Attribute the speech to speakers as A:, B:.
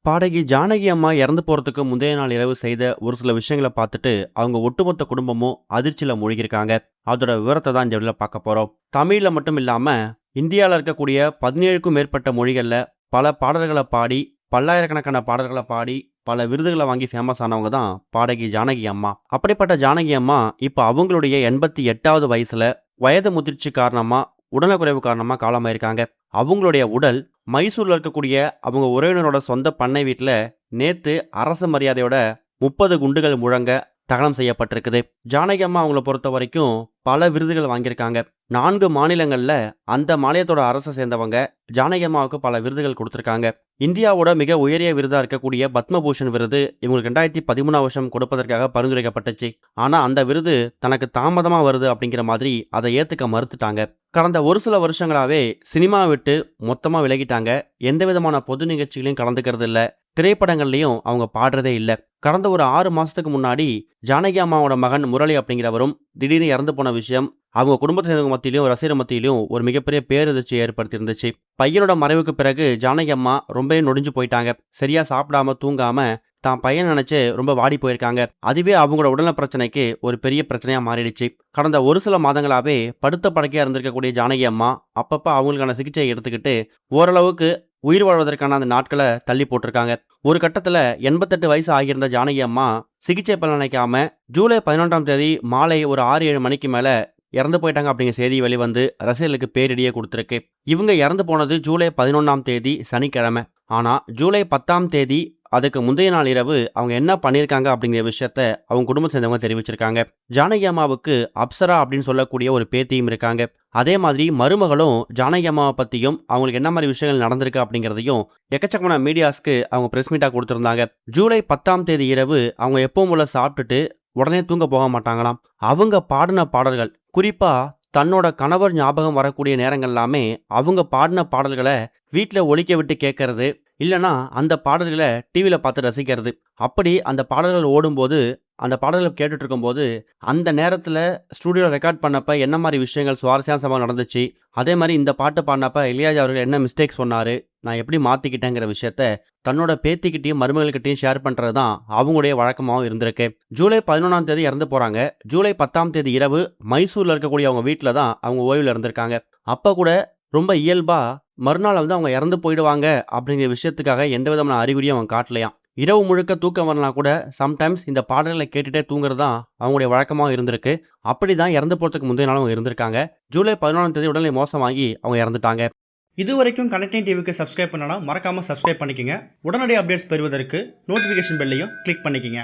A: பாடகி ஜானகி அம்மா இறந்து போறதுக்கு முந்தைய நாள் இரவு செய்த ஒரு சில விஷயங்களை பார்த்துட்டு அவங்க ஒட்டுமொத்த குடும்பமும் அதிர்ச்சியில மூழ்கியிருக்காங்க. அதோட விவரத்தை தான் இந்த வீடியோல பார்க்க போறோம். தமிழ்ல மட்டும் இல்லாம இந்தியாவில் இருக்கக்கூடிய 17க்கும் மேற்பட்ட மொழிகள்ல பல பாடல்களை பாடி, பல்லாயிரக்கணக்கான பாடல்களை பாடி, பல விருதுகளை வாங்கி ஃபேமஸ் ஆனவங்க தான் பாடகி ஜானகி அம்மா. அப்படிப்பட்ட ஜானகி அம்மா இப்போ அவங்களுடைய 88வது வயசுல வயது முதிர்ச்சி காரணமா, உடல்நலக்குறைவு காரணமா காலமாயிருக்காங்க. அவங்களுடைய உடல் மைசூர்ல இருக்கக்கூடிய அவங்க உறவினரோட சொந்த பண்ணை வீட்டில் நேத்து அரசு மரியாதையோட 30 குண்டுகள் முழங்க தகனம் செய்யப்பட்டிருக்குது. ஜானகி அம்மா அவங்கள பொறுத்த வரைக்கும் பல விருதுகள் வாங்கியிருக்காங்க. 4 மாநிலங்கள்ல அந்த மாநிலத்தோட அரசை சேர்ந்தவங்க ஜானகி அம்மாவுக்கு பல விருதுகள் கொடுத்துருக்காங்க. இந்தியாவோட மிக உயரிய விருதா இருக்கக்கூடிய பத்மபூஷன் விருது இவங்களுக்கு 2013 வருஷம் கொடுப்பதற்காக பரிந்துரைக்கப்பட்டுச்சு. ஆனா அந்த விருது தனக்கு தாமதமா வருது அப்படிங்கிற மாதிரி அதை ஏத்துக்க மறுத்துட்டாங்க. கடந்த ஒரு சில வருஷங்களாவே சினிமா விட்டு மொத்தமா விலகிட்டாங்க. எந்த விதமான பொது நிகழ்ச்சிகளையும் கலந்துக்கிறது இல்ல, திரைப்படங்கள்லையும் அவங்க பாடுறதே இல்லை. கடந்த ஒரு 6 மாசத்துக்கு முன்னாடி ஜானகி அம்மாவோட மகன் முரளி அப்படிங்கிறவரும் திடீர்னு இறந்து போன விஷயம் அவங்க குடும்பத்தை சேர்ந்தவங்க மத்தியிலும் ரசிகர் மத்தியிலும் ஒரு மிகப்பெரிய பேரதிர்ச்சி ஏற்படுத்தி இருந்துச்சு. பையனோட மறைவுக்கு பிறகு ஜானகி அம்மா ரொம்பவே நொடிஞ்சு போயிட்டாங்க. சரியா சாப்பிடாம தூங்காம தான் பையன் நினைச்சு ரொம்ப வாடி போயிருக்காங்க. அதுவே அவங்களோட உடல்நல பிரச்சனைக்கு ஒரு பெரிய பிரச்சனையா மாறிடுச்சு. கடந்த ஒரு சில மாதங்களாவே படுத்த படுக்கையா இருந்திருக்கக்கூடிய ஜானகி அம்மா அப்பப்ப அவங்களுக்கான சிகிச்சையை எடுத்துக்கிட்டு ஓரளவுக்கு உயிர் வாழ்வதற்கான அந்த நாட்களை தள்ளி போட்டிருக்காங்க. ஒரு கட்டத்துல 88 வயசு ஆகியிருந்த ஜானகி அம்மா சிகிச்சை பலன் நினைக்காம ஜூலை 11ஆம் தேதி மாலை ஒரு 6-7 மணிக்கு மேல இறந்து போயிட்டாங்க அப்படிங்கிற செய்தி வெளிவந்து ரசிகர்களுக்கு பேரிடியே கொடுத்துருக்கு. இவங்க இறந்து போனது ஜூலை 11ஆம் தேதி சனிக்கிழமை. ஆனா ஜூலை 10ஆம் தேதி அதுக்கு முந்தைய நாள் இரவு அவங்க என்ன பண்ணியிருக்காங்க அப்படிங்கிற விஷயத்த அவங்க குடும்பத்தை சேர்ந்தவங்க தெரிவிச்சிருக்காங்க. ஜானகி அம்மாவுக்கு அப்சரா அப்படின்னு சொல்லக்கூடிய ஒரு பேத்தியும் இருக்காங்க. அதே மாதிரி மருமகளும் ஜானகி அம்மாவை பற்றியும் அவங்களுக்கு என்ன மாதிரி விஷயங்கள் நடந்திருக்கு அப்படிங்கிறதையும் எக்கச்சக்கமான மீடியாஸ்க்கு அவங்க பிரஸ் மீட்டாக கொடுத்துருந்தாங்க. ஜூலை 10ஆம் தேதி இரவு அவங்க எப்பவும் போல சாப்பிட்டுட்டு உடனே தூங்க போக மாட்டாங்களாம். அவங்க பாடின பாடல்கள், குறிப்பா தன்னோட கணவர் ஞாபகம் வரக்கூடிய நேரங்கள் எல்லாமே அவங்க பாடின பாடல்களை வீட்டில் ஒலிக்க விட்டு கேட்கறது, இல்லைனா அந்த பாடல்களை டிவியில் பார்த்து ரசிக்கிறது. அப்படி அந்த பாடல்கள் ஓடும்போது, அந்த பாடல்களை கேட்டுட்டு இருக்கும்போது அந்த நேரத்தில் ஸ்டூடியோவில் ரெக்கார்ட் பண்ணப்ப என்ன மாதிரி விஷயங்கள் சுவாரஸ்யமாக நடந்துச்சு, அதே மாதிரி இந்த பாட்டு பாடினப்ப இளையராஜா அவர்கள் என்ன மிஸ்டேக் சொன்னார், நான் எப்படி மாற்றிக்கிட்டேங்கிற விஷயத்த தன்னோட பேத்திக்கிட்டையும் மருமகள்கிட்டையும் ஷேர் பண்ணுறது தான் அவங்களுடைய வழக்கமாகவும் இருந்திருக்கு. ஜூலை 11ஆம் தேதி இறந்து போகிறாங்க. ஜூலை 10ஆம் தேதி இரவு மைசூரில் இருக்கக்கூடிய அவங்க வீட்டில் தான் அவங்க ஓய்வில் இருந்திருக்காங்க. அப்போ கூட ரொம்ப இயல்பாக மறுநாள் அவங்க இறந்து போயிடுவாங்க அப்படிங்கிற விஷயத்துக்காக எந்த விதமான அறிகுறியும் அவங்க காட்டலையாம். இரவு முழுக்க தூக்கம் வரலாம் கூட சம்டைம்ஸ் இந்த பாடல்களை கேட்டுகிட்டே தூங்குறது தான் அவங்களுடைய வழக்கமாக இருந்திருக்கு. அப்படி தான் இறந்து போகிறதுக்கு முந்தைய நாள் அவங்க இருந்திருக்காங்க. ஜூலை 11ஆம் தேதி உடல்நிலை மோசமாகி அவங்க இறந்துட்டாங்க.
B: இது வரைக்கும் கனெக்டிங் டிவிக்கு சப்ஸ்கிரைப் பண்ணனா மறக்காமல் சப்ஸ்கிரைப் பண்ணிக்கங்க. உடனடி அப்டேட்ஸ் பெறுவதற்கு நோட்டிஃபிகேஷன் பெல்லையும் கிளிக் பண்ணிக்கங்க.